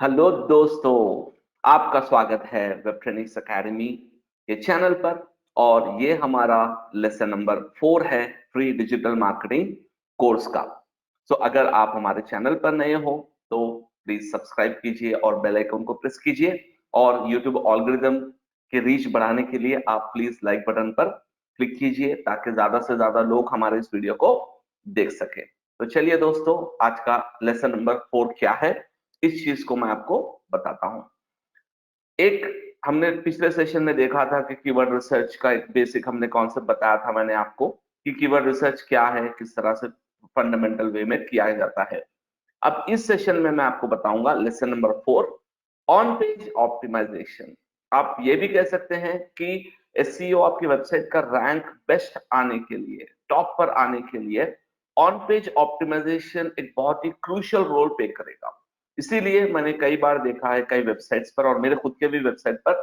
Hello दोस्तों, आपका स्वागत है वेब ट्रेनिंग्स एकेडमी के चैनल पर। और ये हमारा लेसन नंबर 4 है फ्री डिजिटल मार्केटिंग कोर्स का। अगर आप हमारे चैनल पर नए हो तो प्लीज सब्सक्राइब कीजिए और बेल आइकन को प्रेस कीजिए। और यूट्यूब एल्गोरिदम के रीच बढ़ाने के लिए आप प्लीज लाइक बटन पर क्लिक कीजिए ताकि ज्यादा से ज्यादा लोग हमारे इस वीडियो को देख सके। तो चलिए दोस्तों, आज का लेसन नंबर 4 क्या है, इस चीज को मैं आपको बताता हूं। एक हमने पिछले सेशन में देखा था कि कीवर्ड रिसर्च का एक बेसिक हमने कॉन्सेप्ट बताया था मैंने आपको कि कीवर्ड रिसर्च क्या है, किस तरह से फंडामेंटल वे में किया जाता है। अब इस सेशन में मैं आपको बताऊंगा lesson number 4, on page optimization. आप ये भी कह सकते हैं कि एसईओ आपकी वेबसाइट का रैंक बेस्ट आने के लिए, टॉप पर आने के लिए ऑन पेज ऑप्टिमाइजेशन एक बहुत ही क्रूशियल रोल प्ले करेगा। इसीलिए मैंने कई बार देखा है कई वेबसाइट्स पर और मेरे खुद के भी वेबसाइट पर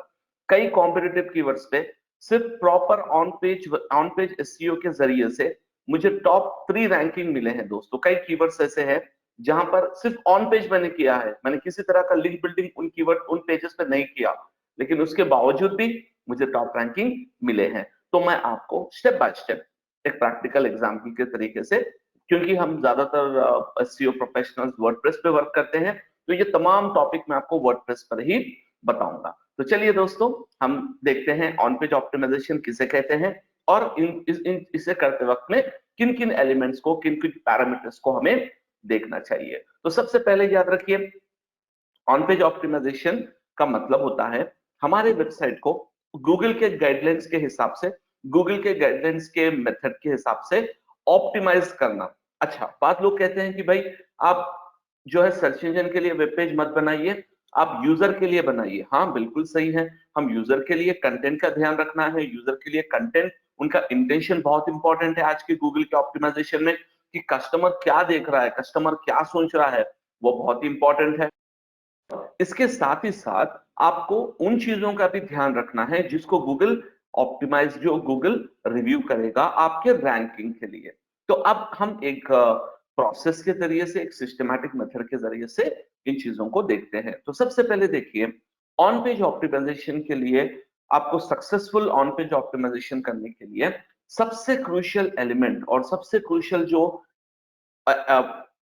कई कॉम्पिटिटिव कीवर्ड्स पे सिर्फ प्रॉपर ऑन पेज एसईओ के जरिए से मुझे टॉप 3 रैंकिंग मिले हैं दोस्तों। कई कीवर्ड्स ऐसे हैं जहां पर सिर्फ ऑन पेज मैंने किया है, मैंने किसी तरह का लिंक बिल्डिंग उन कीवर्ड उन पेजेस पे नहीं किया, लेकिन उसके बावजूद भी मुझे टॉप रैंकिंग मिले हैं। तो मैं आपको स्टेप बाय स्टेप एक प्रैक्टिकल एग्जाम्पल के तरीके से, क्योंकि हम ज्यादातर एसईओ प्रोफेशनल्स वर्डप्रेस पे वर्क करते हैं, तो ये तमाम टॉपिक मैं आपको वर्डप्रेस पर ही बताऊंगा। तो चलिए दोस्तों, हम देखते हैं ऑन पेज ऑप्टिमाइजेशन किसे कहते हैं और इसे करते वक्त में किन किन एलिमेंट्स को, किन किन पैरामीटर्स को हमें देखना चाहिए। तो सबसे पहले याद रखिए, ऑन पेज ऑप्टिमाइजेशन का मतलब होता है हमारे वेबसाइट को गूगल के गाइडलाइंस के हिसाब से, गूगल के गाइडलाइंस के मेथड के हिसाब से ऑप्टिमाइज करना। अच्छा, बात लोग कहते हैं कि भाई आप जो है सर्च इंजन के लिए वेब पेज मत बनाइए, आप यूजर के लिए बनाइए। हाँ, बिल्कुल सही है। हम यूजर के लिए कंटेंट का ध्यान रखना है, यूजर के लिए कंटेंट, उनका इंटेंशन बहुत इंपॉर्टेंट है आज के गूगल के ऑप्टिमाइजेशन में, कि कस्टमर क्या देख रहा है, कस्टमर क्या सोच रहा है, वो बहुत इंपॉर्टेंट है। इसके साथ ही साथ आपको उन चीजों का भी ध्यान रखना है जिसको गूगल ऑप्टिमाइज, जो गूगल रिव्यू करेगा आपके रैंकिंग के लिए। तो अब हम एक प्रोसेस के जरिए से, एक सिस्टमैटिक मेथड के जरिए से इन चीजों को देखते हैं। तो सबसे पहले देखिए, ऑन पेज ऑप्टिमाइजेशन के लिए, आपको सक्सेसफुल ऑन पेज ऑप्टिमाइजेशन करने के लिए सबसे क्रूशियल एलिमेंट और सबसे क्रूशियल जो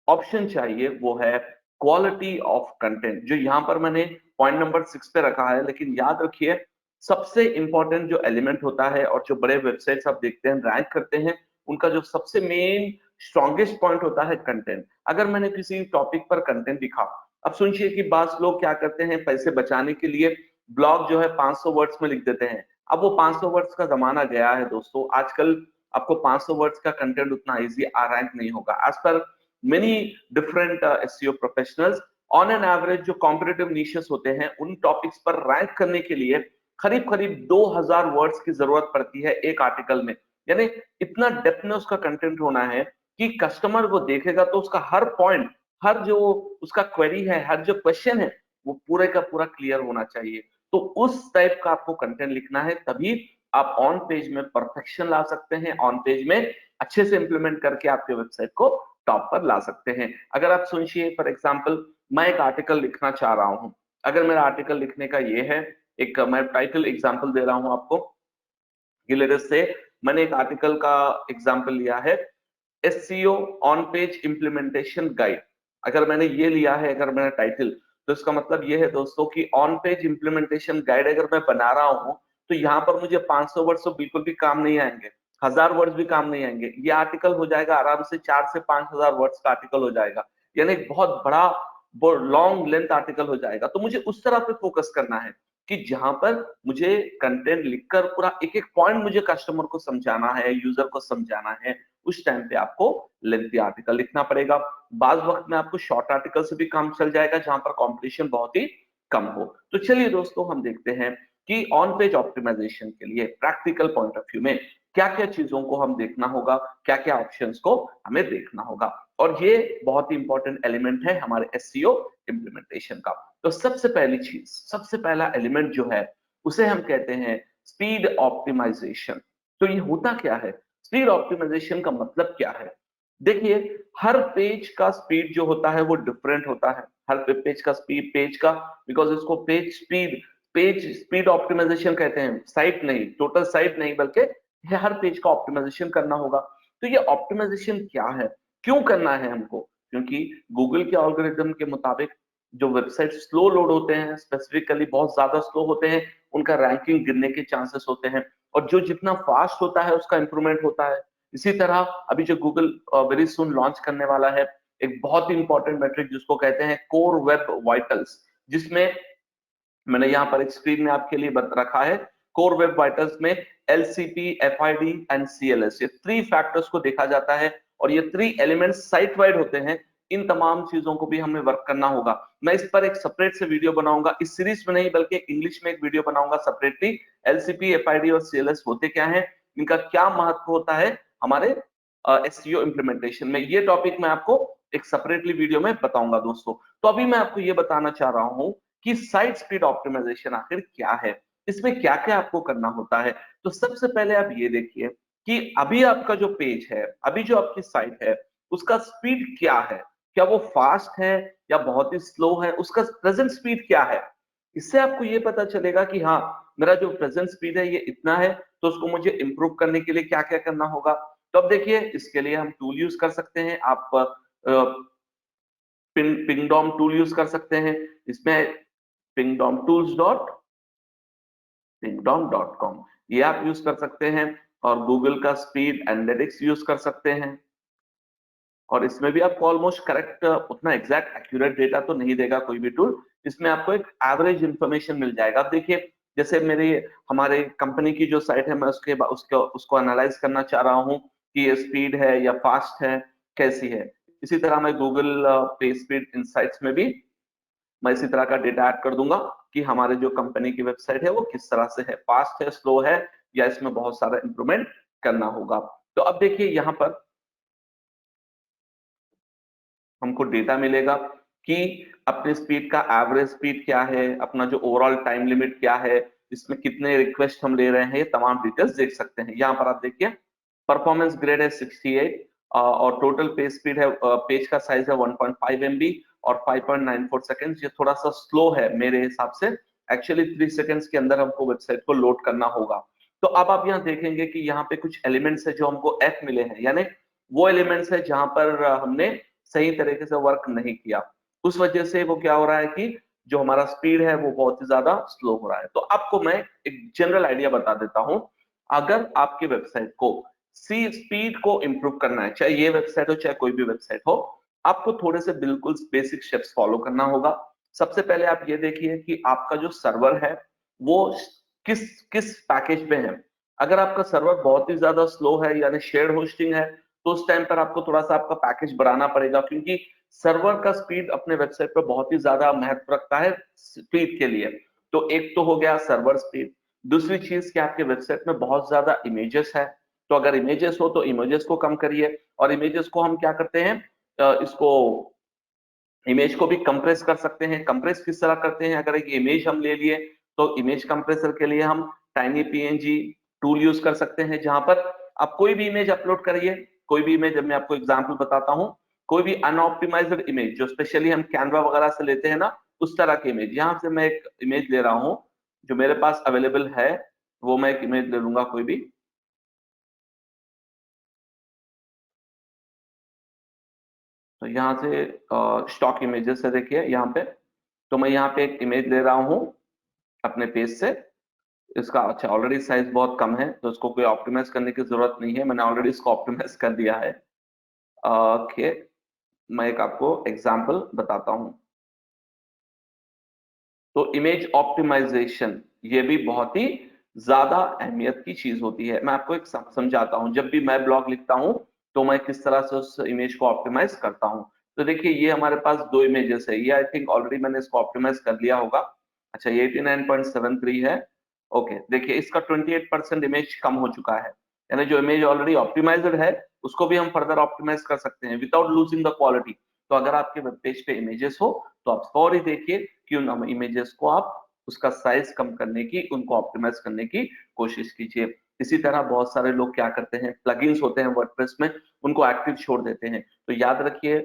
ऑप्शन चाहिए वो है क्वालिटी ऑफ कंटेंट, जो यहां पर मैंने पॉइंट नंबर 6 पे रखा है। लेकिन याद रखिए, सबसे इंपॉर्टेंट जो एलिमेंट होता है और जो बड़े वेबसाइट्स आप देखते हैं रैंक करते हैं, उनका जो सबसे मेन स्ट्रॉन्गेस्ट पॉइंट होता है कंटेंट। अगर मैंने किसी टॉपिक पर कंटेंट लिखा, अब सुनिए कि बास लोग क्या करते हैं, पैसे बचाने के लिए ब्लॉग जो है 500 वर्ड्स में लिख देते हैं। अब वो 500 वर्ड्स का जमाना गया है दोस्तों। आजकल आपको 500 वर्ड्स का कंटेंट उतना इजी रैंक नहीं होगा। As per many different SEO professionals, on an average जो कॉम्पिटिटिव निशेस होते हैं, उन टॉपिक्स पर रैंक करने के लिए करीब करीब 2000 वर्ड्स की जरूरत पड़ती है एक आर्टिकल में। यानी इतना डेप्थ में उसका कंटेंट होना है कि कस्टमर वो देखेगा तो उसका हर पॉइंट, हर जो उसका क्वेरी है, हर जो क्वेश्चन है, वो पूरे का पूरा क्लियर होना चाहिए। तो उस टाइप का आपको कंटेंट लिखना है, तभी आप ऑन पेज में परफेक्शन ला सकते हैं, ऑन पेज में अच्छे से इंप्लीमेंट करके आपके वेबसाइट को टॉप पर ला सकते हैं। अगर आप सुनिए, फॉर एग्जांपल मैं एक आर्टिकल लिखना चाह रहा हूं। अगर मेरा आर्टिकल लिखने का ये है, एक मैं टाइटल एग्जांपल दे रहा हूं आपको, गिलेरिस से मैंने एक आर्टिकल का एग्जांपल लिया है, SEO on page implementation guide. अगर मैंने ये लिया है, अगर मेरा टाइटल, तो इसका मतलब ये है दोस्तों कि ऑन पेज इंप्लीमेंटेशन गाइड अगर मैं बना रहा हूं, तो यहाँ पर मुझे 500 वर्ड्स तो बिल्कुल भी काम नहीं आएंगे, 1000 वर्ड्स भी काम नहीं आएंगे। ये आर्टिकल हो जाएगा आराम से 4 से 5000 वर्ड्स का आर्टिकल हो जाएगा, यानी बहुत बड़ा लॉन्ग लेंथ आर्टिकल हो जाएगा। तो मुझे उस तरह पे फोकस करना है कि जहां पर मुझे कंटेंट लिखकर पूरा एक एक पॉइंट मुझे कस्टमर को समझाना है, यूजर को समझाना है। उस टाइम पे आपको लेंथी आर्टिकल लिखना पड़ेगा। बाद वक्त में आपको शॉर्ट आर्टिकल से भी काम चल जाएगा जहां पर कंपटीशन बहुत ही कम हो। तो चलिए दोस्तों, हम देखते हैं कि ऑन पेज ऑप्टिमाइजेशन के लिए प्रैक्टिकल पॉइंट ऑफ व्यू में क्या क्या चीजों को हम देखना होगा, क्या क्या ऑप्शंस को हमें देखना होगा। और ये बहुत ही इंपॉर्टेंट एलिमेंट है हमारे एसईओ इंप्लीमेंटेशन का। तो सबसे पहली चीज, सबसे पहला एलिमेंट जो है, उसे हम कहते हैं स्पीड ऑप्टिमाइजेशन। तो ये होता क्या है, स्पीड ऑप्टिमाइजेशन का मतलब क्या है? देखिए, हर पेज का स्पीड जो होता है वो डिफरेंट होता है, हर वेब पेज का बिकॉज इसको पेज स्पीड ऑप्टिमाइजेशन कहते हैं, साइट नहीं, टोटल साइट नहीं, बल्कि हर पेज का ऑप्टिमाइजेशन करना होगा। तो ये ऑप्टिमाइजेशन क्या है, क्यों करना है हमको? क्योंकि गूगल के एल्गोरिथम के मुताबिक जो वेबसाइट स्लो लोड होते हैं, स्पेसिफिकली बहुत ज्यादा स्लो होते हैं, उनका रैंकिंग गिरने के चांसेस होते हैं, और जो जितना फास्ट होता है उसका इंप्रूवमेंट होता है। इसी तरह अभी जो गूगल वेरी सून लॉन्च करने वाला है एक बहुत ही इंपॉर्टेंट मैट्रिक जिसको कहते हैं कोर वेब वाइटल्स, जिसमें मैंने यहाँ पर एक स्क्रीन में आपके लिए रखा है। कोर वेब वाइटल्स में एलसीपी, एफआईडी एंड सीएलएस, ये 3 फैक्टर्स को देखा जाता है, और ये 3 एलिमेंट्स साइट वाइड होते हैं। इन तमाम चीजों को भी हमें वर्क करना होगा। मैं इस पर एक सेपरेट से वीडियो बनाऊंगा, इस सीरीज में नहीं बल्कि इंग्लिश में एक वीडियो बनाऊंगा सेपरेटली। एलसीपी, एफआईडी और सीएलएस होते क्या है, इनका क्या महत्व होता है हमारे एसईओ इंप्लीमेंटेशन में, ये टॉपिक मैं आपको एक सेपरेटली वीडियो में बताऊंगा दोस्तों। तो अभी मैं आपको ये बताना चाह रहा हूं कि साइट स्पीड ऑप्टिमाइजेशन आखिर क्या है, इसमें क्या क्या आपको करना होता है। तो सबसे पहले आप ये देखिए कि अभी आपका जो पेज है, अभी जो आपकी साइट है, उसका स्पीड क्या है, क्या वो फास्ट है या बहुत ही स्लो है, उसका प्रेजेंट स्पीड क्या है। इससे आपको ये पता चलेगा कि हाँ, मेरा जो प्रेजेंट स्पीड है ये इतना है, तो उसको मुझे इंप्रूव करने के लिए क्या क्या करना होगा। तो अब देखिए, इसके लिए हम टूल यूज कर सकते हैं। आप पिंगडॉम टूल यूज कर सकते हैं। इसमें pingdom.com ये आप यूज कर सकते हैं, और गूगल का स्पीड एनालिटिक्स यूज कर सकते हैं। और इसमें भी आपको ऑलमोस्ट करेक्ट, उतना एग्जैक्ट एक्यूरेट डेटा तो नहीं देगा कोई भी टूल, इसमें आपको एक एवरेज इंफॉर्मेशन मिल जाएगा। अब देखिए, जैसे हमारे कंपनी की जो साइट है, मैं उसको एनालाइज करना चाह रहा हूँ कि ये स्पीड है या फास्ट है, कैसी है। इसी तरह मैं गूगल पे स्पीड इनसाइट्स में भी मैं इसी तरह का डेटा ऐड कर दूंगा कि हमारे जो कंपनी की वेबसाइट है वो किस तरह से है, फास्ट है, स्लो है, या इसमें बहुत सारा इंप्रूवमेंट करना होगा। तो अब देखिए, यहाँ पर हमको डेटा मिलेगा कि अपने स्पीड का एवरेज स्पीड क्या है, अपना जो ओवरऑल टाइम लिमिट क्या है, इसमें कितने रिक्वेस्ट हम ले रहे हैं, ये तमाम डिटेल्स देख सकते हैं। यहाँ पर आप देखिए, परफॉर्मेंस ग्रेड है 68, और टोटल पेज स्पीड है, पेज का साइज है 1.5 MB और 5.94 सेकेंड्स। ये थोड़ा सा स्लो है मेरे हिसाब से, एक्चुअली 3 सेकेंड्स के अंदर हमको वेबसाइट को लोड करना होगा। तो अब आप यहाँ देखेंगे कि यहाँ पे कुछ एलिमेंट्स है जो हमको एफ मिले हैं, यानी वो एलिमेंट्स है जहां पर हमने सही तरीके से वर्क नहीं किया, उस वजह से वो क्या हो रहा है कि जो हमारा स्पीड है वो बहुत ही ज्यादा स्लो हो रहा है। तो आपको मैं एक जनरल आइडिया बता देता हूं। अगर आपके वेबसाइट को स्पीड को इंप्रूव करना है, चाहे ये वेबसाइट हो चाहे कोई भी वेबसाइट हो, आपको थोड़े से बिल्कुल बेसिक स्टेप्स फॉलो करना होगा। सबसे पहले आप ये देखिए कि आपका जो सर्वर है वो किस किस पैकेज पे है। अगर आपका सर्वर बहुत ही ज्यादा स्लो है, यानी शेयर्ड होस्टिंग है, तो उस टाइम पर आपको थोड़ा सा आपका पैकेज बढ़ाना पड़ेगा, क्योंकि सर्वर का स्पीड अपने वेबसाइट पर बहुत ही ज्यादा महत्व रखता है स्पीड के लिए। तो एक तो हो गया सर्वर स्पीड। दूसरी चीज कि आपके वेबसाइट में बहुत ज्यादा इमेजेस है, तो अगर इमेजेस हो तो इमेजेस को कम करिए। और इमेजेस को हम क्या करते हैं, इसको इमेज को भी कंप्रेस कर सकते हैं। कंप्रेस किस तरह करते हैं, अगर एक इमेज हम ले लिए तो इमेज कंप्रेसर के लिए हम टाइनी पीएनजी टूल यूज कर सकते हैं, जहां पर आप कोई भी इमेज अपलोड करिए, कोई भी इमेज। मैं आपको एग्जांपल बताता हूं, कोई भी अनऑप्टिमाइज्ड इमेज जो स्पेशली हम कैनवा वगैरह से लेते हैं ना, उस तरह की इमेज, यहां से मैं एक इमेज ले रहा हूं जो मेरे पास अवेलेबल है, वो मैं एक इमेज ले लूंगा कोई भी। तो यहाँ से स्टॉक इमेजेस है, देखिए यहाँ पे। तो मैं यहाँ पे एक इमेज ले रहा हूँ अपने पेज से। इसका अच्छा ऑलरेडी साइज बहुत कम है, तो इसको कोई ऑप्टिमाइज करने की जरूरत नहीं है, मैंने ऑलरेडी इसको ऑप्टिमाइज कर दिया है। ओके, मैं एक आपको एग्जांपल बताता हूं। तो इमेज ऑप्टिमाइजेशन ये भी बहुत ही ज्यादा अहमियत की चीज होती है। मैं आपको एक समझाता हूं, जब भी मैं ब्लॉग लिखता हूं तो मैं किस तरह से उस इमेज को ऑप्टिमाइज करता हूं। तो देखिए, ये हमारे पास 2 इमेजेस है, ये आई थिंक ऑलरेडी मैंने इसको ऑप्टिमाइज कर लिया होगा। अच्छा, ये 89.73 है। ओके, देखिए इसका 28% इमेज कम हो चुका है, यानी जो इमेज ऑलरेडी ऑप्टिमाइज्ड है उसको भी हम फर्दर ऑप्टिमाइज कर सकते हैं विदाउट लूजिंग द क्वालिटी। तो अगर आपके वेब पेज पे इमेजेस हो तो आप फौरी देखिए कि उन इमेजेस को आप उसका साइज कम करने की, उनको ऑप्टिमाइज करने की कोशिश कीजिए। इसी तरह बहुत सारे लोग क्या करते हैं, प्लगइन्स होते हैं वर्डप्रेस में, उनको एक्टिव छोड़ देते हैं। तो याद रखिए,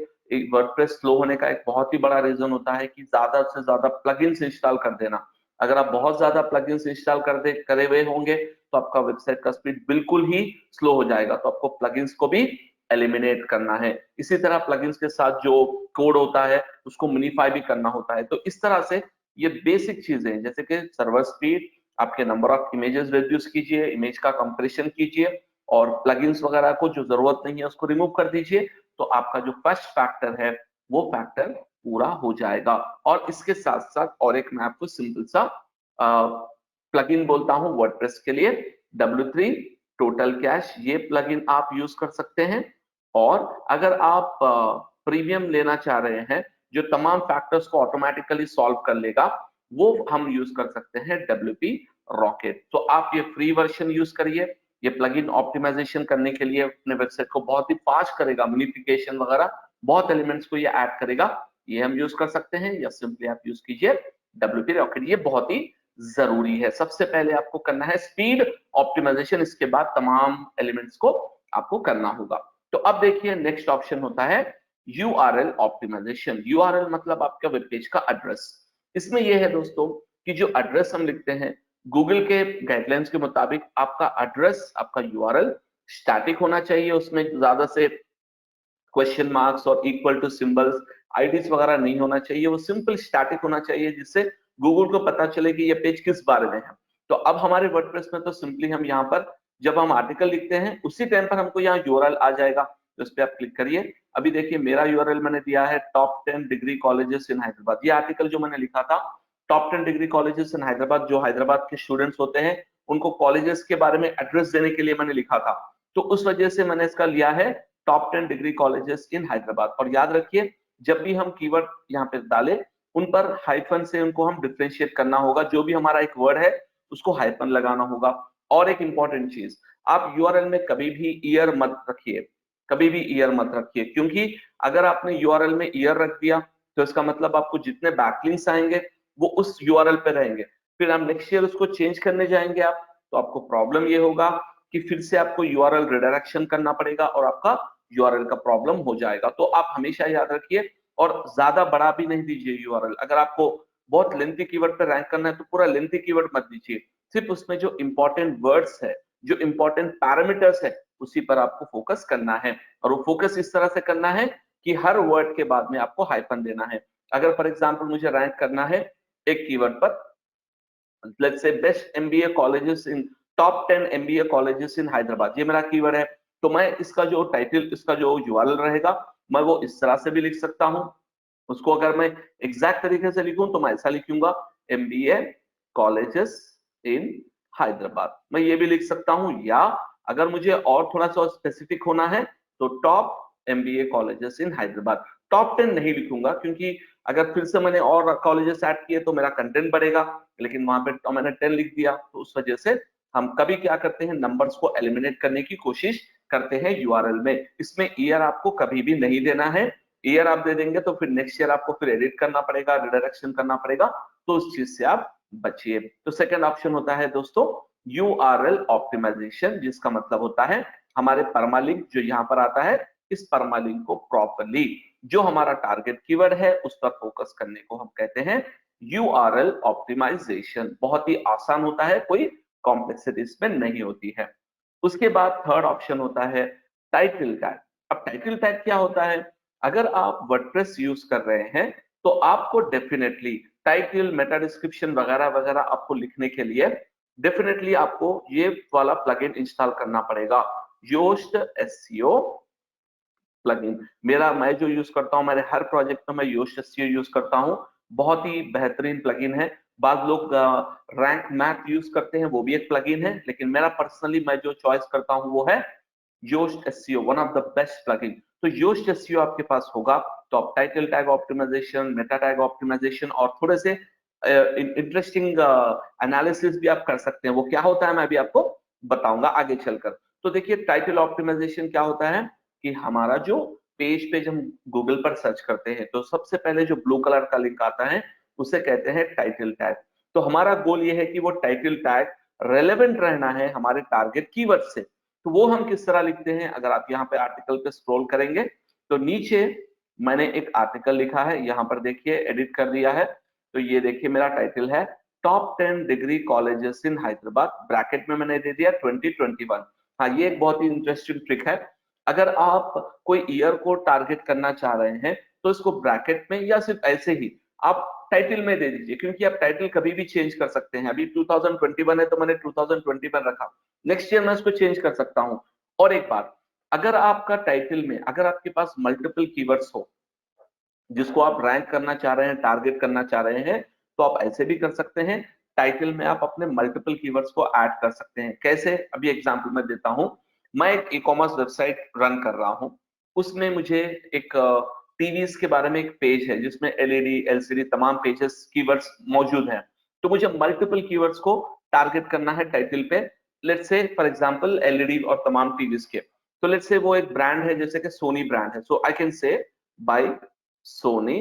वर्डप्रेस स्लो होने का एक बहुत ही बड़ा रीजन होता है कि ज्यादा से ज्यादा प्लगइन्स इंस्टॉल कर देना। अगर आप बहुत ज्यादा प्लगइन्स इंस्टॉल करे हुए होंगे तो आपका वेबसाइट का स्पीड बिल्कुल ही स्लो हो जाएगा। तो आपको प्लगइन्स को भी एलिमिनेट करना है। इसी तरह प्लगइन्स के साथ जो कोड होता है उसको मिनिफाई भी करना होता है। तो इस तरह से ये बेसिक चीजें जैसे कि सर्वर स्पीड, आपके नंबर ऑफ इमेजेस रिड्यूस कीजिए, इमेज का कंप्रेशन कीजिए और प्लगइन्स वगैरह को जो जरूरत नहीं है उसको रिमूव कर दीजिए। तो आपका जो फर्स्ट फैक्टर है वो फैक्टर पूरा हो जाएगा। और इसके साथ साथ और एक मैं आपको सिंपल सा प्लगइन बोलता हूं वर्डप्रेस के लिए, W3 टोटल कैश, ये प्लगइन आप यूज कर सकते हैं। और अगर आप प्रीमियम लेना चाह रहे हैं जो तमाम फैक्टर्स को ऑटोमेटिकली सॉल्व कर लेगा, वो हम यूज कर सकते हैं WP रॉकेट। तो आप ये फ्री वर्जन यूज करिए, ये प्लगइन ऑप्टिमाइजेशन करने के लिए अपने वेबसाइट को बहुत ही फास्ट करेगा, मिनिफिकेशन वगैरह बहुत एलिमेंट्स को ये ऐड करेगा। ये हम यूज कर सकते हैं या सिंपली आप यूज कीजिए WP रॉकेट। ये बहुत ही जरूरी है। सबसे पहले आपको करना है स्पीड ऑप्टिमाइजेशन, इसके बाद तमाम एलिमेंट्स को आपको करना होगा। तो अब देखिए नेक्स्ट ऑप्शन होता है URL ऑप्टिमाइजेशन। URL मतलब आपका वेब पेज का एड्रेस। इसमें यह है दोस्तों कि जो एड्रेस हम लिखते हैं गूगल के गाइडलाइंस के मुताबिक आपका एड्रेस, आपका URL स्टैटिक होना चाहिए, उसमें ज्यादा से क्वेश्चन मार्क्स और इक्वल टू सिंबल्स, आईडीज वगैरह नहीं होना चाहिए। वो सिंपल स्टैटिक होना चाहिए जिससे गूगल को पता चले कि ये पेज किस बारे में है। तो अब हमारे वर्डप्रेस में तो सिंपली हम यहाँ पर जब हम आर्टिकल लिखते हैं उसी टाइम पर हमको यहाँ URL आ जाएगा। तो इस पे आप क्लिक करिए। अभी देखिए मेरा URL मैंने दिया है top 10 degree colleges in Hyderabad. ये आर्टिकल जो मैंने लिखा था top 10 degree colleges in Hyderabad, जो हैदराबाद के स्टूडेंट्स होते हैं उनको कॉलेजेस के बारे में एड्रेस देने के लिए मैंने लिखा था। तो उस वजह से मैंने इसका लिया है top 10 degree colleges in Hyderabad. और याद रखिए जब भी हम कीवर्ड यहाँ पे डालें उन पर हाइफन से उनको हम डिफरेंशिएट करना होगा। जो भी हमारा एक वर्ड है उसको हाइफन लगाना होगा। और एक इंपॉर्टेंट चीज, आप URL में कभी भी ईयर मत रखिए, कभी भी ईयर मत रखिए, क्योंकि अगर आपने URL में ईयर रख दिया तो इसका मतलब आपको जितने बैकलिंक्स आएंगे वो उस URL पे रहेंगे। फिर आप नेक्स्ट ईयर उसको चेंज करने जाएंगे आप, तो आपको प्रॉब्लम ये होगा कि फिर से आपको URL रिडायरेक्शन करना पड़ेगा और आपका URL का प्रॉब्लम हो जाएगा। तो आप हमेशा याद रखिए और ज्यादा बड़ा भी नहीं दीजिए URL। अगर आपको बहुत लेंथी कीवर्ड पे रैंक करना है तो पूरा लेंथी कीवर्ड मत दीजिए, सिर्फ उसमें जो इंपॉर्टेंट वर्ड्स है, जो इंपॉर्टेंट पैरामीटर्स है उसी पर आपको फोकस करना है। और वो फोकस इस तरह से करना है कि हर वर्ड के बाद में आपको हाइफन देना है। अगर फॉर एग्जाम्पल मुझे रैंक करना है एक कीवर्ड पर, let's say best MBA colleges in top 10 MBA colleges in Hyderabad, ये मेरा कीवर्ड है। तो मैं इसका जो टाइटल, इसका जो URL रहेगा मैं वो इस तरह से भी लिख सकता हूं। उसको अगर मैं एग्जैक्ट तरीके से लिखूं तो मैं ऐसा लिखूंगा MBA कॉलेजेस इन हैदराबाद, मैं ये भी लिख सकता हूं। या अगर मुझे और थोड़ा सा स्पेसिफिक होना है तो top MBA colleges in Hyderabad. Top 10 नहीं लिखूंगा क्योंकि अगर फिर से मैंने और कॉलेजेस ऐड किए तो मेरा कंटेंट बढ़ेगा, लेकिन वहां पे तो मैंने 10 लिख दिया। तो उस वजह से हम कभी क्या करते हैं, नंबर्स को एलिमिनेट करने की कोशिश करते हैं URL में। इसमें ईयर आपको कभी भी नहीं देना है। ईयर आप दे देंगे तो फिर नेक्स्ट ईयर आपको फिर एडिट करना पड़ेगा, रिडायरेक्शन करना पड़ेगा। तो उस चीज से आप बचिए। तो सेकंड ऑप्शन होता है दोस्तों URL ऑप्टिमाइजेशन, जिसका मतलब होता है हमारे परमालिंक जो यहाँ पर आता है, इस परमालिंक को प्रॉपरली जो हमारा टारगेट कीवर्ड है उस पर फोकस करने को हम कहते हैं URL ऑप्टिमाइजेशन। बहुत ही आसान होता है, कोई कॉम्प्लेक्सिटी इसमें नहीं होती है। उसके बाद थर्ड ऑप्शन होता है टाइटल टैग। अब टाइटल टैग क्या होता है, अगर आप वर्डप्रेस यूज कर रहे हैं तो आपको डेफिनेटली टाइटल, मेटा डिस्क्रिप्शन वगैरह वगैरह आपको लिखने के लिए डेफिनेटली आपको ये वाला प्लगइन इंस्टॉल करना पड़ेगा, योस्ट SEO प्लगइन। मैं जो यूज करता हूं, मेरे हर प्रोजेक्ट में मैं योस्ट SEO यूज करता हूं। बहुत ही बेहतरीन प्लगइन है। बाद लोग रैंक मैथ यूज करते हैं, वो भी एक प्लगइन है, लेकिन मेरा पर्सनली मैं जो चॉइस करता हूं वो है Yoast SEO, one of the best plugin. तो योस्ट SEO आपके पास होगा तो आप title tag optimization, meta tag optimization और थोड़े से इंटरेस्टिंग एनालिसिस भी आप कर सकते हैं। वो क्या होता है मैं भी आपको बताऊंगा आगे चलकर। तो देखिए टाइटल ऑप्टिमाइजेशन क्या होता है कि हमारा जो पेज हम गूगल पर सर्च करते हैं तो सबसे पहले जो ब्लू कलर का लिंक आता है उसे कहते हैं टाइटल टैग। तो हमारा गोल ये है कि वो टाइटल टैग रेलेवेंट रहना है हमारे टारगेट कीवर्ड से। तो वो हम किस तरह लिखते हैं, अगर आप यहाँ पे आर्टिकल पे स्क्रॉल करेंगे तो नीचे मैंने एक आर्टिकल लिखा है, यहाँ पर देखिए एडिट कर दिया है, तो ये देखिए मेरा टाइटल है top 10 degree colleges in Hyderabad, bracket में मैंने दे दिया 2021। हाँ, ये एक बहुत ही इंटरेस्टिंग ट्रिक है। अगर आप कोई ईयर को टारगेट करना चाह रहे हैं तो इसको ब्रैकेट में या सिर्फ ऐसे ही आप टाइटल में दे दीजिए, क्योंकि आप टाइटल कभी भी चेंज कर सकते हैं। अभी 2021 है तो मैंने 2021 रखा, नेक्स्ट ईयर मैं इसको चेंज कर सकता हूं। और एक बात, अगर आपका टाइटल में अगर आपके पास मल्टीपल कीवर्ड्स हो जिसको आप रैंक करना चाह रहे हैं, टारगेट करना चाह रहे हैं, तो आप ऐसे भी कर सकते हैं। टाइटल में आप अपने मल्टीपल कीवर्ड्स को ऐड कर सकते हैं। कैसे, अभी एग्जांपल मैं देता हूं। मैं एक ई कॉमर्स वेबसाइट रन कर रहा हूं, उसमें मुझे एक टीवीज के बारे में एक पेज है जिसमें एलईडी एलसीडी तमाम पेजेस कीवर्ड्स मौजूद हैं। तो मुझे मल्टीपल कीवर्ड्स को टारगेट करना है टाइटल पे। Let's say for example LED और तमाम टीवीज के, तो लेट्स से वो एक ब्रांड है जैसे कि सोनी ब्रांड है, so I can say buy Sony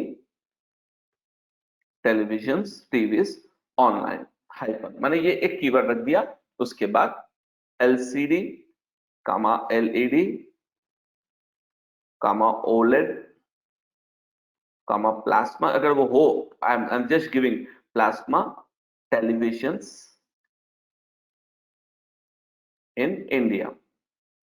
televisions TVs online hyper, मैंने ये एक कीवर्ड रख दिया। उसके बाद LCD comma LED comma OLED comma plasma, अगर वो हो, I am just giving plasma televisions in India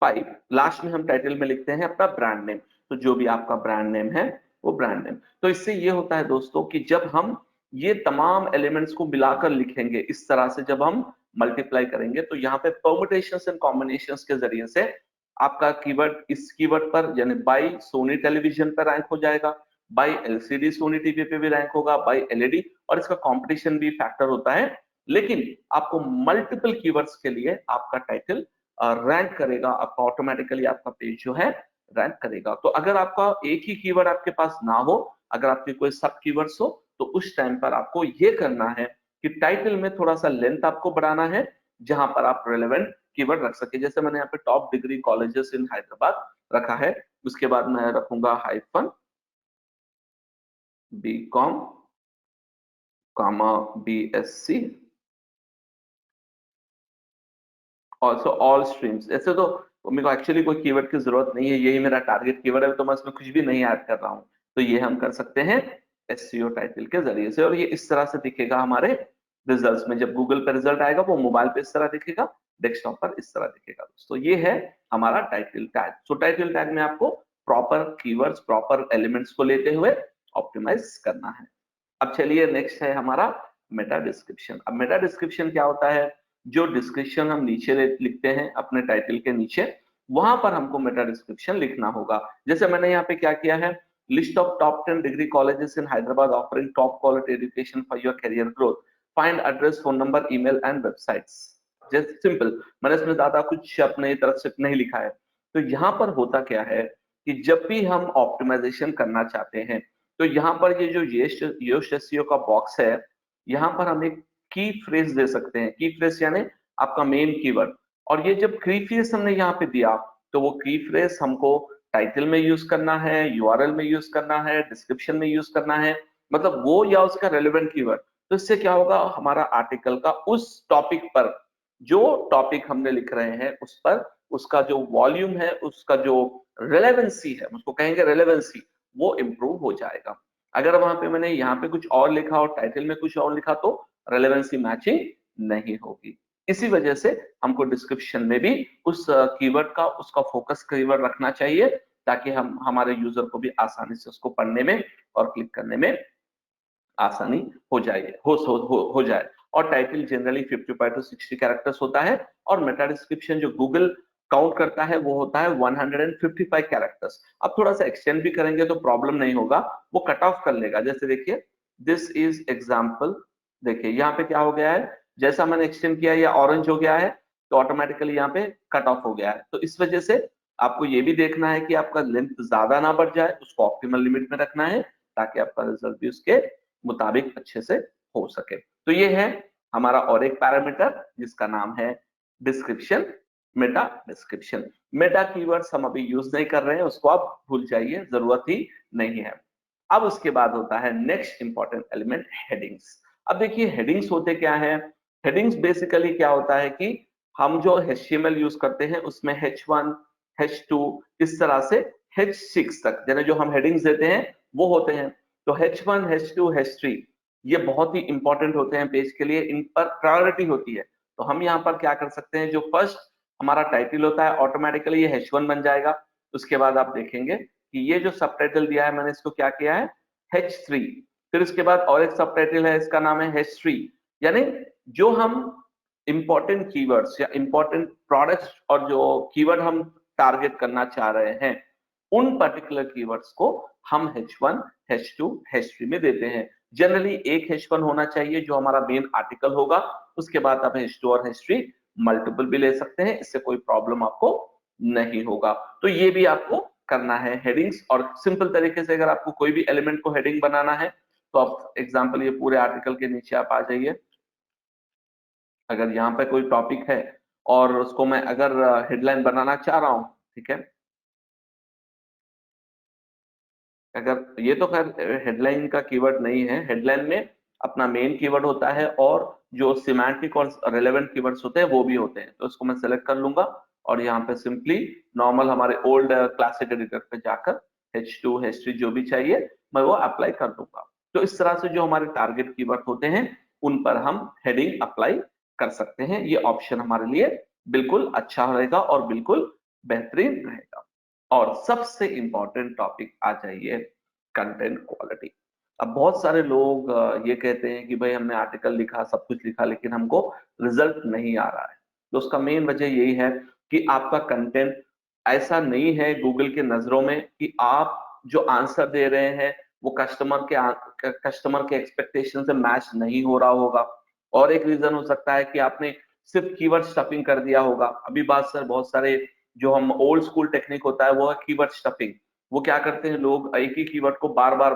pipe. Last में हम टाइटल में लिखते हैं अपना ब्रांड नेम, तो जो भी आपका ब्रांड नेम है वो ब्रांड नेम। तो इससे ये होता है दोस्तों कि जब हम ये तमाम एलिमेंट्स को मिलाकर लिखेंगे, इस तरह से जब हम मल्टीप्लाई करेंगे, तो यहाँ पे परम्यूटेशंस एंड कॉम्बिनेशंस के जरिए से आपका कीवर्ड इस कीवर्ड पर यानी बाई सोनी टेलीविजन पर रैंक हो जाएगा, बाई एलसीडी सोनी टीवी पे भी रैंक होगा, बाई एलईडी, और इसका कंपटीशन भी फैक्टर होता है। लेकिन आपको मल्टीपल कीवर्ड्स के लिए आपका टाइटल रैंक करेगा, आपका ऑटोमेटिकली आपका पेज जो है रैंक करेगा। तो अगर आपका एक ही कीवर्ड आपके पास ना हो, अगर आपके कोई सब कीवर्ड्स हो, तो उस टाइम पर आपको ये करना है कि टाइटल में थोड़ा सा लेंथ आपको बढ़ाना है, जहां पर आप रेलेवेंट कीवर्ड रख सके। जैसे मैंने यहाँ पे top degree colleges in Hyderabad रखा है, उसके बाद मैं रखूंगा हाइफन बीकॉम कामा बीएससी ऑल्सो ऑल स्ट्रीम्स। ऐसे तो मेरे को एक्चुअली कोई कीवर्ड की जरूरत नहीं है, यही मेरा टारगेट कीवर्ड है, तो मैं इसमें कुछ भी नहीं ऐड कर रहा हूँ। तो ये हम कर सकते हैं एसईओ टाइटल के जरिए से, और ये इस तरह से दिखेगा हमारे रिजल्ट्स में। जब गूगल पे रिजल्ट आएगा वो मोबाइल पे इस तरह दिखेगा, डेस्कटॉप पर इस तरह दिखेगा। दोस्तों ये है हमारा टाइटल टैग। सो टाइटल टैग में आपको प्रॉपर कीवर्ड्स, प्रॉपर एलिमेंट्स को लेते हुए ऑप्टिमाइज करना है। अब चलिए नेक्स्ट है हमारा मेटा डिस्क्रिप्शन। अब मेटा डिस्क्रिप्शन क्या होता है, जो डिस्क्रिप्शन हम नीचे लिखते हैं अपने टाइटल के नीचे, वहां पर हमको मेटा डिस्क्रिप्शन लिखना होगा। जैसे मैंने यहाँ पे क्या किया है, list of top 10 degree colleges in Hyderabad offering top quality education for your career growth, find address, phone number, email and websites. Just simple, मैंने इसमें ज्यादा कुछ अपने तरफ से नहीं लिखा है। तो यहाँ पर होता क्या है कि जब भी हम ऑप्टिमाइजेशन करना चाहते हैं, तो यहाँ पर ये जो योस्ट एसईओ का बॉक्स है, यहाँ पर हम एक की फ्रेज दे सकते हैं। की फ्रेज यानी आपका मेन कीवर्ड, और ये जब की फ्रेज हमने यहाँ पे दिया, तो वो की फ्रेज हमको टाइटल में यूज करना है, यूआरएल में यूज करना है, डिस्क्रिप्शन में यूज करना है, मतलब वो या उसका रेलेवेंट कीवर्ड। तो इससे क्या होगा, हमारा आर्टिकल का उस टॉपिक पर, जो टॉपिक हमने लिख रहे हैं उस पर, उसका जो वॉल्यूम है, उसका जो रेलेवेंसी है, उसको कहेंगे रेलेवेंसी, वो इम्प्रूव हो जाएगा। अगर वहां पे मैंने यहाँ पे कुछ और लिखा और टाइटल में कुछ और लिखा, तो रेलेवेंसी मैचिंग नहीं होगी। इसी वजह से हमको डिस्क्रिप्शन में भी उस कीवर्ड का, उसका फोकस कीवर्ड रखना चाहिए, ताकि हम हमारे यूजर को भी आसानी से उसको पढ़ने में और क्लिक करने में आसानी हो जाए हो जाए। और टाइटल जनरली 55 to 60 कैरेक्टर्स होता है, और मेटा डिस्क्रिप्शन जो गूगल काउंट करता है वो होता है 155 कैरेक्टर्स। अब थोड़ा सा एक्सटेंड भी करेंगे तो प्रॉब्लम नहीं होगा, वो कट ऑफ कर लेगा। जैसे देखिए, दिस इज एग्जाम्पल, देखिए यहाँ पे क्या हो गया है, जैसा मैंने एक्सटेंड किया या ऑरेंज हो गया है, तो ऑटोमेटिकली यहाँ पे कट ऑफ हो गया है। तो इस वजह से आपको ये भी देखना है कि आपका लेंथ ज्यादा ना बढ़ जाए, उसको ऑप्टिमल लिमिट में रखना है, ताकि आपका रिजल्ट भी उसके मुताबिक अच्छे से हो सके। तो ये है हमारा और एक पैरामीटर जिसका नाम है description, Meta description. Meta keywords हम अभी यूज नहीं कर रहे हैं, उसको आप भूल जाइए, जरूरत ही नहीं है। अब उसके बाद होता है नेक्स्ट इंपॉर्टेंट एलिमेंट, हेडिंग्स। अब देखिए हेडिंग्स होते क्या है, हेडिंग्स बेसिकली क्या होता है कि हम जो HTML यूज करते हैं उसमें H1 H2 इस तरह से H6 तक, यानी जो हम हेडिंग्स देते हैं वो होते हैं। तो H1, H2, H3 ये बहुत ही इंपॉर्टेंट होते हैं पेज के लिए, इन पर प्रायोरिटी होती है। तो हम यहाँ पर क्या कर सकते हैं, जो फर्स्ट हमारा टाइटल होता है ऑटोमेटिकली ये H1 बन जाएगा। उसके बाद आप देखेंगे कि ये जो सब टाइटल दिया है मैंने इसको क्या किया है, H3। फिर उसके बाद और एक सब टाइटल है, इसका नाम है H3। यानी जो हम इंपॉर्टेंट कीवर्ड्स या इंपॉर्टेंट प्रोडक्ट्स और जो कीवर्ड हम टारगेट करना चाह रहे हैं, उन पर्टिकुलर कीवर्ड्स को हम H1, H2, H3 में देते हैं। जनरली एक H1 होना चाहिए जो हमारा मेन आर्टिकल होगा, उसके बाद आप H2 और H3 मल्टीपल भी ले सकते हैं, इससे कोई प्रॉब्लम आपको नहीं होगा। तो ये भी आपको करना है हेडिंग्स। और सिंपल तरीके से अगर आपको कोई भी एलिमेंट को हेडिंग बनाना है तो आप एग्जांपल ये पूरे आर्टिकल के नीचे आप आ जाइए। अगर यहाँ पे कोई टॉपिक है और उसको मैं अगर हेडलाइन बनाना चाह रहा हूँ, ठीक है, अगर ये तो खैर हेडलाइन का कीवर्ड नहीं है, हेडलाइन में अपना मेन कीवर्ड होता है और जो सिमेंटिक और रेलेवेंट कीवर्ड्स होते हैं वो भी होते हैं। तो इसको मैं सेलेक्ट कर लूंगा और यहाँ पे सिंपली नॉर्मल हमारे ओल्ड क्लासिक एडिटर पे जाकर H2, H3 जो भी चाहिए मैं वो अप्लाई कर दूंगा। तो इस तरह से जो हमारे टारगेट कीवर्ड होते हैं उन पर हम हेडिंग अप्लाई कर सकते हैं। ये ऑप्शन हमारे लिए बिल्कुल अच्छा रहेगा और बिल्कुल बेहतरीन रहेगा। और सबसे इंपॉर्टेंट टॉपिक आ जाइए कंटेंट क्वालिटी। अब बहुत सारे लोग ये कहते हैं कि भाई हमने आर्टिकल लिखा, सब कुछ लिखा, लेकिन हमको रिजल्ट नहीं आ रहा है। तो उसका मेन वजह यही है कि आपका कंटेंट ऐसा नहीं है गूगल के नजरों में कि आप जो आंसर दे रहे हैं वो कस्टमर के एक्सपेक्टेशन से मैच नहीं हो रहा होगा। और एक रीजन हो सकता है कि आपने सिर्फ कीवर्ड स्टफिंग कर दिया होगा। अभी बात सर बहुत सारे जो हम ओल्ड स्कूल टेक्निक होता है वो है कीवर्ड स्टफिंग। वो क्या करते हैं, लोग एक ही कीवर्ड को बार बार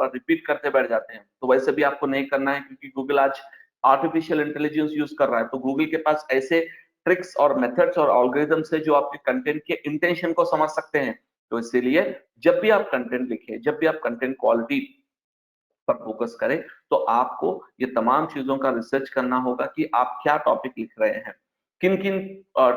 रिपीट करते बैठ जाते हैं। तो वैसे भी आपको नहीं करना है, क्योंकि गूगल आज आर्टिफिशियल इंटेलिजेंस यूज कर रहा है। तो गूगल के पास ऐसे ट्रिक्स और मेथड्स और एल्गोरिथम्स है जो आपके कंटेंट के इंटेंशन को समझ सकते हैं। तो इसीलिए जब भी आप कंटेंट लिखें, जब भी आप कंटेंट क्वालिटी पर फोकस करें, तो आपको ये तमाम चीजों का रिसर्च करना होगा कि आप क्या टॉपिक लिख रहे हैं, किन किन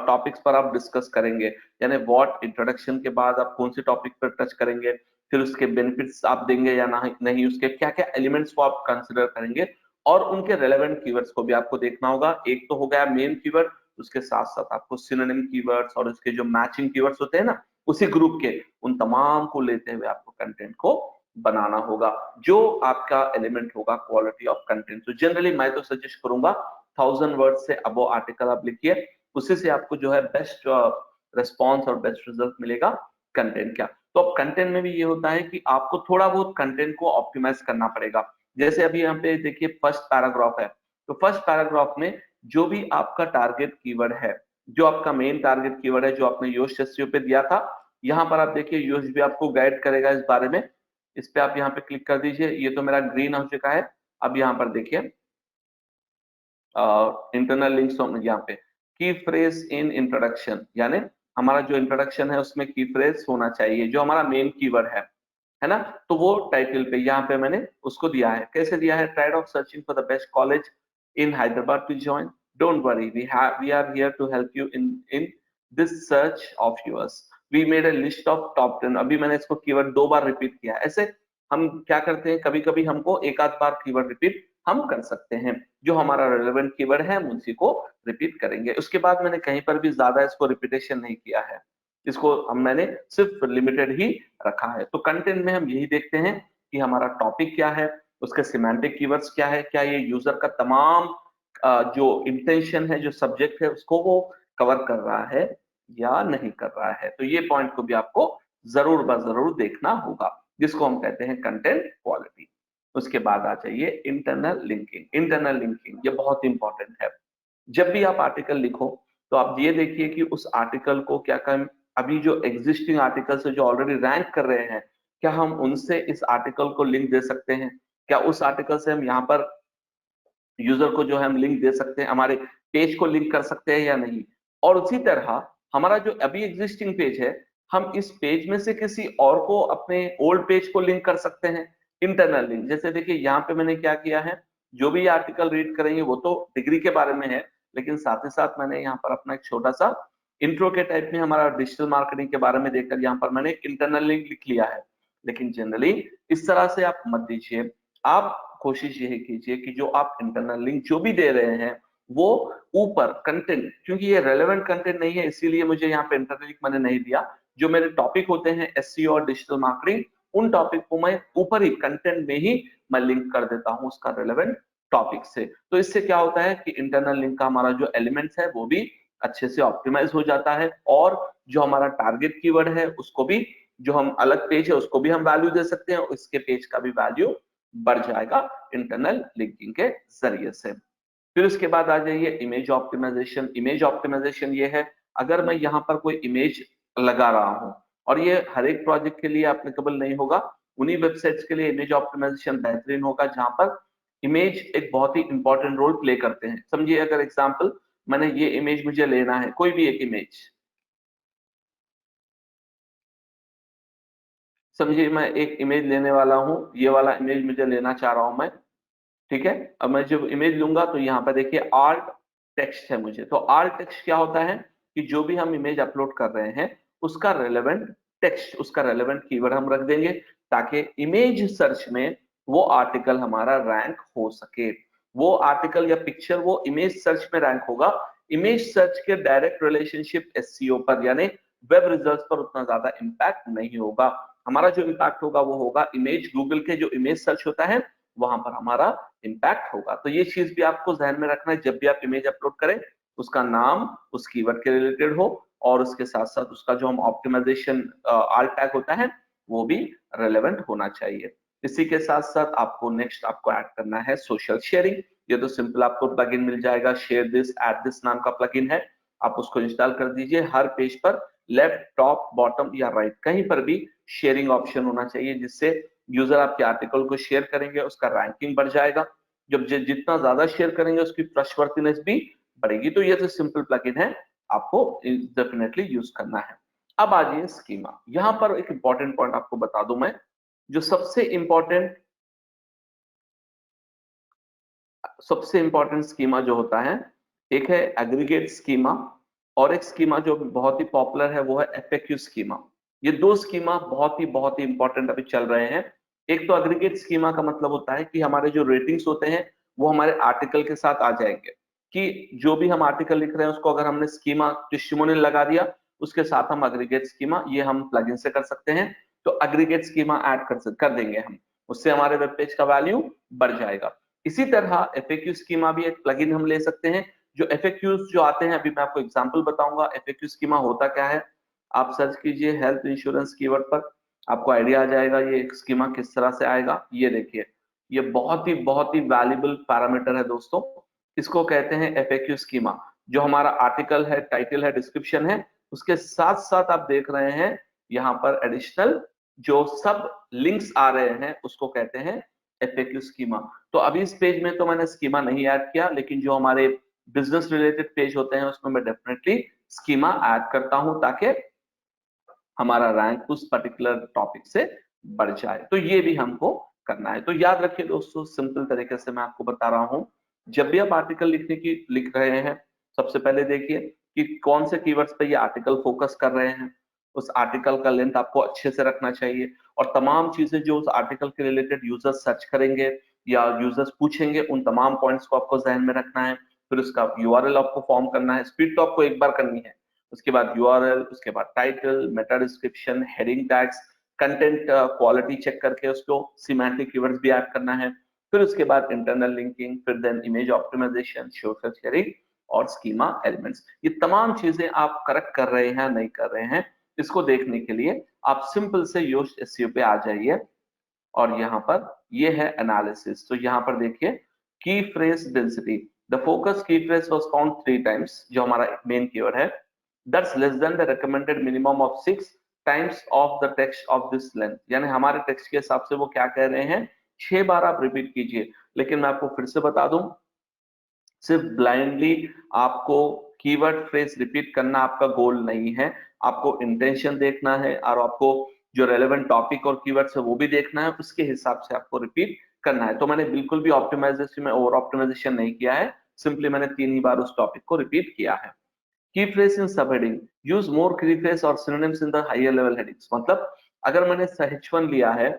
टॉपिक्स पर आप डिस्कस करेंगे, यानी व्हाट इंट्रोडक्शन के बाद आप कौन से टॉपिक पर टच करेंगे, फिर उसके बेनिफिट्स आप देंगे या नहीं, उसके क्या क्या एलिमेंट्स को आप कंसिडर करेंगे, और उनके रेलेवेंट कीवर्ड्स को भी आपको देखना होगा। एक तो हो गया मेन कीवर्ड, उसके साथ साथ आपको सिनोनिम कीवर्ड्स और उसके जो मैचिंग कीवर्ड्स होते हैं ना उसी ग्रुप के, उन तमाम को लेते हुए आपको कंटेंट को बनाना होगा जो आपका एलिमेंट होगा क्वालिटी ऑफ कंटेंट। तो जनरली मैं तो सजेस्ट करूंगा 1000 वर्ड से अबो आर्टिकल आप लिखिए, उसी से आपको जो है बेस्ट रिस्पॉन्स और बेस्ट रिजल्ट मिलेगा कंटेंट का। तो अब कंटेंट में भी ये होता है कि आपको थोड़ा बहुत कंटेंट को ऑप्टिमाइज करना पड़ेगा। जैसे अभी यहाँ पे देखिए फर्स्ट पैराग्राफ है, तो फर्स्ट पैराग्राफ में जो भी आपका टारगेट कीवर्ड है, जो आपका मेन टारगेट कीवर्ड है, जो आपने योश एसईओ पे दिया था, यहाँ पर आप देखिए योश भी आपको गाइड करेगा इस बारे में। इस पे आप यहाँ पे क्लिक कर दीजिए, ये तो मेरा ग्रीन हो चुका है। अब यहाँ पर देखिए इंटरनल लिंक्स यहाँ पे की फ्रेज इन इंट्रोडक्शन, यानी हमारा जो इंट्रोडक्शन है उसमें की फ्रेज होना चाहिए जो हमारा मेन कीवर्ड है ना। तो वो टाइटल पे यहाँ पे मैंने उसको दिया है। कैसे दिया है, tired of searching for the best college in Hyderabad to join, don't worry we are here to help you in this search of yours, we made a list of top 10। अभी मैंने इसको कीवर्ड 2 बार रिपीट किया। ऐसे हम क्या करते हैं, कभी कभी हमको एक आध बार कीवर्ड रिपीट हम कर सकते हैं। जो हमारा रेलेवेंट कीवर्ड है हम उसी को रिपीट करेंगे। उसके बाद मैंने कहीं पर भी ज्यादा इसको रिपीटेशन नहीं किया है, इसको मैंने सिर्फ लिमिटेड ही रखा है। तो कंटेंट में हम यही देखते हैं कि हमारा टॉपिक क्या है, उसके सिमेंटिक कीवर्ड्स क्या है, क्या ये यूजर का तमाम जो इंटेंशन है, जो सब्जेक्ट है, उसको वो कवर कर रहा है या नहीं कर रहा है। तो ये पॉइंट को भी आपको जरूर जरूर देखना होगा, जिसको हम कहते हैं कंटेंट क्वालिटी। उसके बाद आ जाइए इंटरनल लिंकिंग। इंटरनल लिंकिंग ये बहुत इंपॉर्टेंट है। जब भी आप आर्टिकल लिखो तो आप ये देखिए कि उस आर्टिकल को क्या कम, अभी जो एग्जिस्टिंग आर्टिकल से जो ऑलरेडी रैंक कर रहे हैं, क्या हम उनसे इस आर्टिकल को लिंक दे सकते हैं, क्या उस आर्टिकल से हम यहाँ पर यूजर को जो है हम लिंक दे सकते हैं, हमारे पेज को लिंक कर सकते हैं या नहीं। और उसी तरह हमारा जो अभी एग्जिस्टिंग पेज है, हम इस पेज में से किसी और को अपने ओल्ड पेज को लिंक कर सकते हैं। इंटरनल लिंक, जैसे देखिए यहाँ पे मैंने क्या किया है, जो भी आर्टिकल रीड करेंगे वो तो डिग्री के बारे में है, लेकिन साथ ही साथ मैंने यहाँ पर अपना एक छोटा सा इंट्रो के टाइप में हमारा डिजिटल मार्केटिंग के बारे में देखकर यहाँ पर मैंने इंटरनल लिंक लिख लिया है, लेकिन जनरली इस तरह से आप मत दीजिए। आप कोशिश यही कीजिए कि जो आप इंटरनल लिंक जो भी दे रहे हैं वो ऊपर कंटेंट, क्योंकि ये रेलेवेंट कंटेंट नहीं है इसीलिए मुझे यहाँ पे इंटरनल लिंक मैंने नहीं दिया। जो मेरे टॉपिक होते हैं एसईओ और डिजिटल मार्केटिंग, उन टॉपिक को मैं ऊपर ही कंटेंट में ही मैं लिंक कर देता हूँ उसका रेलेवेंट टॉपिक से। तो इससे क्या होता है कि इंटरनल लिंक का हमारा जो एलिमेंट्स है वो भी अच्छे से ऑप्टिमाइज हो जाता है, और जो हमारा टारगेट कीवर्ड है उसको भी, जो हम अलग पेज है उसको भी हम वैल्यू दे सकते हैं, इसके पेज का भी वैल्यू बढ़ जाएगा इंटरनल लिंकिंग के जरिए से। फिर उसके बाद आ जाइए इमेज ऑप्टिमाइजेशन। इमेज ऑप्टिमाइजेशन ये है, अगर मैं यहाँ पर कोई इमेज लगा रहा हूँ, और ये हर एक प्रोजेक्ट के लिए एप्लीकेबल नहीं होगा, उन्हीं वेबसाइट्स के लिए इमेज ऑप्टिमाइजेशन बेहतरीन होगा जहां पर इमेज एक बहुत ही इंपॉर्टेंट रोल प्ले करते हैं। समझिए अगर एग्जांपल मैंने ये इमेज मुझे लेना है, कोई भी एक इमेज, समझिए मैं एक इमेज लेने वाला हूं, ये वाला इमेज मुझे लेना चाह रहा हूं मैं, ठीक है। अब मैं जब इमेज लूंगा तो यहाँ पर देखिए आल्ट टेक्स्ट है मुझे, तो आल्ट टेक्स्ट क्या होता है कि जो भी हम इमेज अपलोड कर रहे हैं उसका रेलेवेंट टेक्स्ट, उसका रेलेवेंट कीवर्ड हम रख देंगे ताकि इमेज सर्च में वो आर्टिकल हमारा रैंक हो सके। वो आर्टिकल या पिक्चर वो इमेज सर्च में रैंक होगा। इमेज सर्च के डायरेक्ट रिलेशनशिप एसईओ पर यानी वेब रिजल्ट्स पर उतना ज्यादा इम्पैक्ट नहीं होगा। हमारा जो इम्पैक्ट होगा वो होगा इमेज, गूगल के जो इमेज सर्च होता है वहां पर हमारा इम्पैक्ट होगा। तो ये चीज भी आपको ध्यान में रखना है, जब भी आप इमेज अपलोड करें उसका नाम उस कीवर्ड के रिलेटेड हो, और उसके साथ साथ उसका जो हम ऑप्टिमाइजेशन आल्ट टैग होता है वो भी रेलेवेंट होना चाहिए। इसी के साथ साथ आपको नेक्स्ट आपको ऐड करना है सोशल शेयरिंग। ये तो सिंपल आपको प्लगइन मिल जाएगा, शेयर दिस एट दिस नाम का प्लगइन है, आप उसको इंस्टॉल कर दीजिए। हर पेज पर लेफ्ट, टॉप, बॉटम या राइट कहीं पर भी शेयरिंग ऑप्शन होना चाहिए, जिससे यूजर आपके आर्टिकल को शेयर करेंगे उसका रैंकिंग बढ़ जाएगा। जब जितना ज्यादा शेयर करेंगे उसकी ट्रस्टवर्थीनेस भी बढ़ेगी। तो ये तो सिंपल प्लगइन है, आपको डेफिनेटली यूज करना है। अब आ जाइए स्कीमा। यहाँ पर एक इंपॉर्टेंट पॉइंट आपको बता दूं मैं, जो सबसे इंपॉर्टेंट स्कीमा जो होता है, एक है एग्रीगेट स्कीमा, और एक स्कीमा जो बहुत ही पॉपुलर है वो है एफएक्यू स्कीमा। ये दो स्कीमा बहुत ही इंपॉर्टेंट अभी चल रहे हैं। एक तो एग्रीगेट स्कीमा का मतलब होता है कि हमारे जो रेटिंग्स होते हैं वो हमारे आर्टिकल के साथ आ जाएंगे, कि जो भी हम आर्टिकल लिख रहे हैं उसको अगर हमने स्कीमा टेस्टिमोनियल लगा दिया उसके साथ हम एग्रीगेट स्कीमा ये हम प्लगइन से कर सकते हैं। तो एग्रीगेट स्कीमा ऐड कर देंगे हम, उससे हमारे वेब पेज का वैल्यू बढ़ जाएगा। इसी तरह एफएक्यू स्कीमा भी एक प्लगइन हम ले सकते हैं। जो एफएक्यूज जो आते हैं, अभी मैं आपको एग्जांपल बताऊंगा एफएक्यू स्कीमा होता क्या है। आप सर्च कीजिए हेल्थ इंश्योरेंस कीवर्ड पर, आपको आइडिया आ जाएगा ये स्कीमा किस तरह से आएगा। ये देखिए, ये बहुत ही वैल्यूबल पैरामीटर है दोस्तों, इसको कहते हैं एफएक्यू स्कीमा। जो हमारा आर्टिकल है, टाइटल है, डिस्क्रिप्शन है, उसके साथ साथ आप देख रहे हैं यहाँ पर एडिशनल जो सब लिंक्स आ रहे हैं उसको कहते हैं एफएक्यू स्कीमा। तो अभी इस पेज में तो मैंने स्कीमा नहीं ऐड किया, लेकिन जो हमारे बिजनेस रिलेटेड पेज होते हैं उसमें मैं डेफिनेटली स्कीमा ऐड करता हूं ताकि हमारा रैंक उस पर्टिकुलर टॉपिक से बढ़ जाए। तो ये भी हमको करना है। तो याद रखिए दोस्तों, सिंपल तरीके से मैं आपको बता रहा हूं, जब भी आप आर्टिकल लिख रहे हैं, सबसे पहले देखिए कि कौन से कीवर्ड्स पे ये आर्टिकल फोकस कर रहे हैं। उस आर्टिकल का लेंथ आपको अच्छे से रखना चाहिए, और तमाम चीजें जो उस आर्टिकल के रिलेटेड यूजर्स सर्च करेंगे या यूजर्स पूछेंगे उन तमाम पॉइंट्स को आपको ध्यान में रखना है। फिर उसका यूआरएल आपको फॉर्म करना है, स्पीड तो आपको एक बार करनी है, उसके बाद यूआरएल, उसके बाद title, meta description, heading tags, content quality check करके उसको सिमेंटिक कीवर्ड्स भी ऐड करना है। फिर उसके बाद इंटरनल लिंकिंग, फिर then image optimization, social sharing और स्कीमा एलिमेंट्स। ये तमाम चीजें आप करेक्ट कर रहे हैं नहीं कर रहे हैं, इसको देखने के लिए आप सिंपल से योस्ट एसईओ पे आ जाइए, और यहाँ पर ये है एनालिसिस। तो यहाँ पर देखिए की फ्रेज डेंसिटी, द फोकस की फ्रेज वाज फाउंड 3 टाइम्स, जो हमारा मेन कीवर्ड है, that's less than the recommended minimum of 6 times of the text of this length. यानी हमारे टेक्स्ट के हिसाब से वो क्या कह रहे हैं, 6 बार आप रिपीट कीजिए। लेकिन मैं आपको फिर से बता दूं, सिर्फ ब्लाइंडली आपको कीवर्ड फ्रेज रिपीट करना आपका गोल नहीं है, आपको इंटेंशन देखना है, और आपको जो रेलेवेंट टॉपिक और कीवर्ड्स है वो भी देखना है, उसके हिसाब से आपको रिपीट करना है। तो मैंने बिल्कुल भी ऑप्टिमाइजेशन में ओवर ऑप्टिमाइजेशन नहीं किया है, सिंपली मैंने 3 ही बार उस टॉपिक को रिपीट किया है। की फ्रेज इन सब हेडिंग, यूज मोर कीफ्रेज और synonyms in the higher level headings. मतलब अगर मैंने H1 लिया है,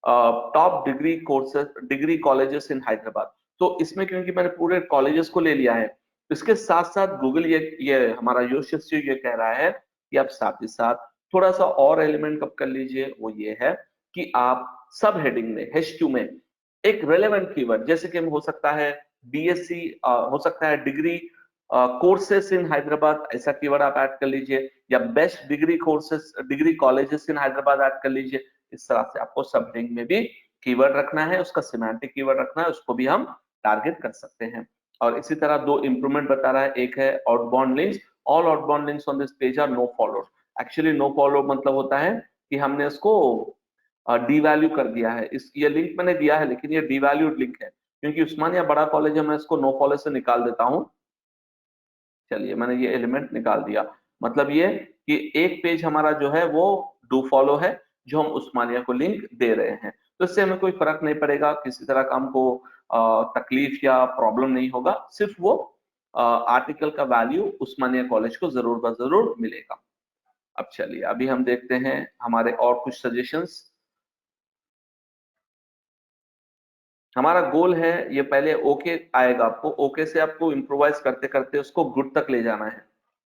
top degree courses, degree colleges in Hyderabad, तो इसमें क्योंकि मैंने पूरे कॉलेजेस को ले लिया है, इसके साथ साथ गूगल ये हमारा योशिस्यू ये कह रहा है कि आप साथ ही साथ थोड़ा सा और एलिमेंट कब कर लीजिए, वो ये है कि आप सब हेडिंग में H2 में एक रेलेवेंट कीवर्ड, जैसे कि हो सकता है बीएससी, हो सकता है डिग्री कोर्सेस इन हैदराबाद, ऐसा कीवर्ड आप ऐड कर लीजिए, या best degree courses, degree colleges in Hyderabad add कर लीजिए। इस तरह से आपको सब हेडिंग में भी कीवर्ड रखना है, उसका सिमेंटिक कीवर्ड रखना है, उसको भी हम टारगेट कर सकते हैं। और इसी तरह दो इंप्रूवमेंट बता रहा है, एक है outbound links, all outbound links on this page are no follow. Actually no follow मतलब होता है कि हमने इसको डीवैल्यू कर दिया है। इस ये लिंक मैंने दिया है लेकिन ये डीवैल्यूड लिंक है, क्योंकि उस्मानिया बड़ा कॉलेज है, मैं इसको नो फॉलो से निकाल देता हूं। चलिए मैंने ये एलिमेंट निकाल दिया। मतलब ये कि एक पेज हमारा जो है वो डू फॉलो है, जो हम उस्मानिया को लिंक दे रहे हैं, तो इससे हमें कोई फर्क नहीं पड़ेगा, किसी तरह का हमको तकलीफ या प्रॉब्लम नहीं होगा, सिर्फ वो आर्टिकल का वैल्यू उस्मानिया कॉलेज को जरूर ब जरूर मिलेगा। अब चलिए अभी हम देखते हैं हमारे और कुछ सजेशंस। हमारा गोल है, ये पहले ओके आएगा आपको, ओके से आपको इम्प्रोवाइज करते करते उसको गुड तक ले जाना है।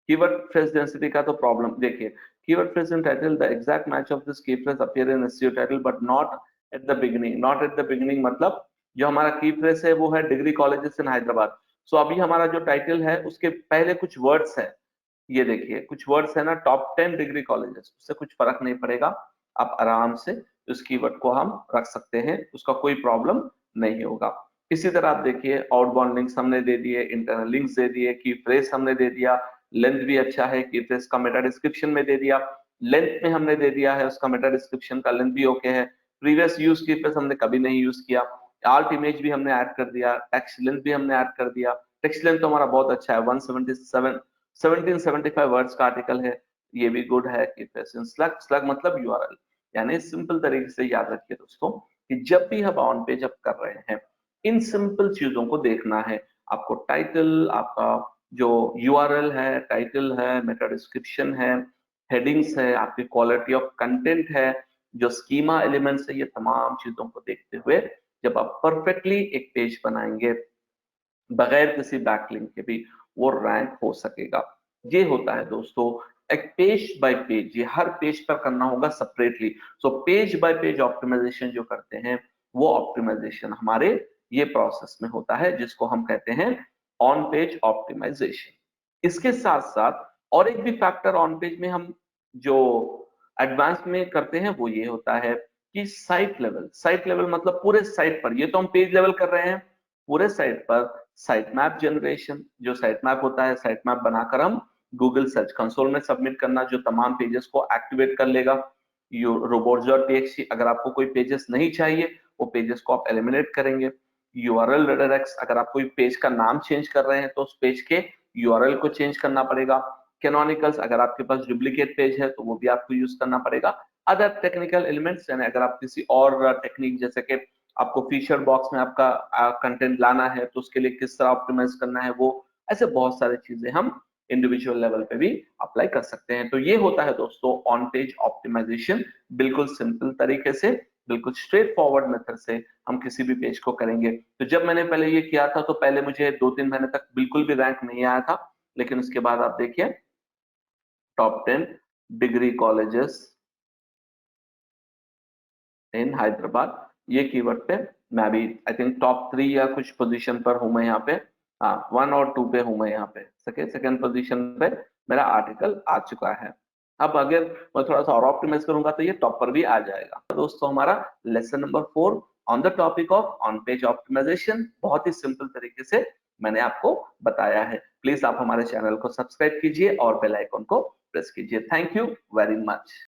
कीवर्ड फ्रेज डेंसिटी का तो प्रॉब्लम देखिए, keyword phrase in title, the exact match of this key phrase appear in SEO title but not at the beginning. Not at the beginning मतलब जो हमारा की फ्रेज है वो है degree colleges in Hyderabad. So अभी हमारा जो टाइटल है उसके पहले कुछ वर्ड्स है, ये देखिए कुछ वर्ड्स है ना, टॉप 10 डिग्री कॉलेजेस, उससे कुछ फर्क नहीं पड़ेगा, आप आराम से उस कीवर्ड को हम रख सकते हैं, उसका कोई प्रॉब्लम नहीं होगा। इसी तरह आप देखिए आउटबाउंड लिंक्स हमने दे दिए, इंटरनल लिंक्स दे दिए, की फ्रेज हमने दे दिया, लेंथ भी अच्छा है, की फ्रेज का मेटा डिस्क्रिप्शन में दे दिया, लेंथ में हमने दे दिया है, उसका मेटा डिस्क्रिप्शन का लेंथ भी ओके है, प्रीवियस यूज की फ्रेज हमने कभी नहीं यूज किया, आर्ट इमेज भी हमने ऐड कर दिया, टेक्स्ट लेंथ भी हमने ऐड कर दिया। टेक्स्ट लेंथ तो हमारा बहुत अच्छा है, 1775 वर्ड्स का आर्टिकल है, ये भी गुड है। कि स्लग, स्लग मतलब यूआरएल, यानी सिंपल तरीके से याद रखिए दोस्तों कि जब भी हम ऑन पेज अप कर रहे हैं, इन सिंपल चीजों को देखना है। आपको टाइटल, आपका जो यूआरएल है, टाइटल है, मेटा डिस्क्रिप्शन है, हेडिंग्स है, आपकी क्वालिटी ऑफ कंटेंट है, जो स्कीमा एलिमेंट्स है, ये तमाम चीजों को देखते हुए जब आप परफेक्टली एक पेज बनाएंगे बगैर किसी बैकलिंक के भी, वो रैंक हो सकेगा। ये होता है दोस्तों एक पेज बाय पेज, ये हर पेज पर करना होगा separately. So page by page optimization जो करते हैं, वो ऑप्टिमाइजेशन हमारे ये प्रोसेस में होता है, जिसको हम कहते हैं ऑन पेज ऑप्टिमाइजेशन। इसके साथ साथ और एक भी फैक्टर ऑन पेज में हम जो एडवांस में करते हैं वो ये होता है कि साइट लेवल। साइट लेवल मतलब पूरे साइट पर, ये तो हम पेज लेवल कर रहे हैं, पूरे साइट पर साइट मैप जनरेशन, जो साइट मैप होता है, साइट मैप बनाकर हम गूगल सर्च कंसोल में सबमिट करना, जो तमाम पेजेस को एक्टिवेट कर लेगा। robots.txt, अगर आपको कोई पेजेस नहीं चाहिए, वो पेजेस को आप एलिमिनेट करेंगे। यूआरएल redirects, अगर आप कोई पेज का नाम चेंज कर रहे हैं तो उस पेज के यूआरएल को चेंज करना पड़ेगा। कैनोनिकल्स, अगर आपके पास डुप्लीकेट पेज है तो वो भी आपको यूज करना पड़ेगा। अदर टेक्निकल एलिमेंट्स, यानी अगर आप किसी और टेक्निक, जैसे कि आपको फीचर बॉक्स में आपका कंटेंट लाना है तो उसके लिए किस तरह ऑप्टिमाइज करना है, वो ऐसे बहुत सारी चीजें हम इंडिविजुअल लेवल पे भी अप्लाई कर सकते हैं। तो ये होता है दोस्तों ऑन पेज ऑप्टिमाइजेशन, बिल्कुल सिंपल तरीके से, बिल्कुल स्ट्रेट फॉरवर्ड मेथड से हम किसी भी पेज को करेंगे। तो जब मैंने पहले ये किया था तो पहले मुझे 2-3 महीने तक बिल्कुल भी रैंक नहीं आया था, लेकिन उसके बाद आप देखिए top 10 degree colleges in Hyderabad, ये कीवर्ड पे मैं भी आई थिंक टॉप 3 या कुछ पोजीशन पर हूं मैं यहाँ पे, हाँ 1 और 2 पे हूं मैं यहाँ पे, सेकंड पोजीशन पे मेरा आर्टिकल आ चुका है। अब अगर मैं थोड़ा सा और ऑप्टिमाइज करूंगा तो ये टॉप पर भी आ जाएगा। दोस्तों हमारा lesson number 4 on the topic of on page optimization, बहुत ही सिंपल तरीके से मैंने आपको बताया है। प्लीज आप हमारे चैनल को सब्सक्राइब कीजिए और बेल आइकन को प्रेस कीजिए। Thank you very much.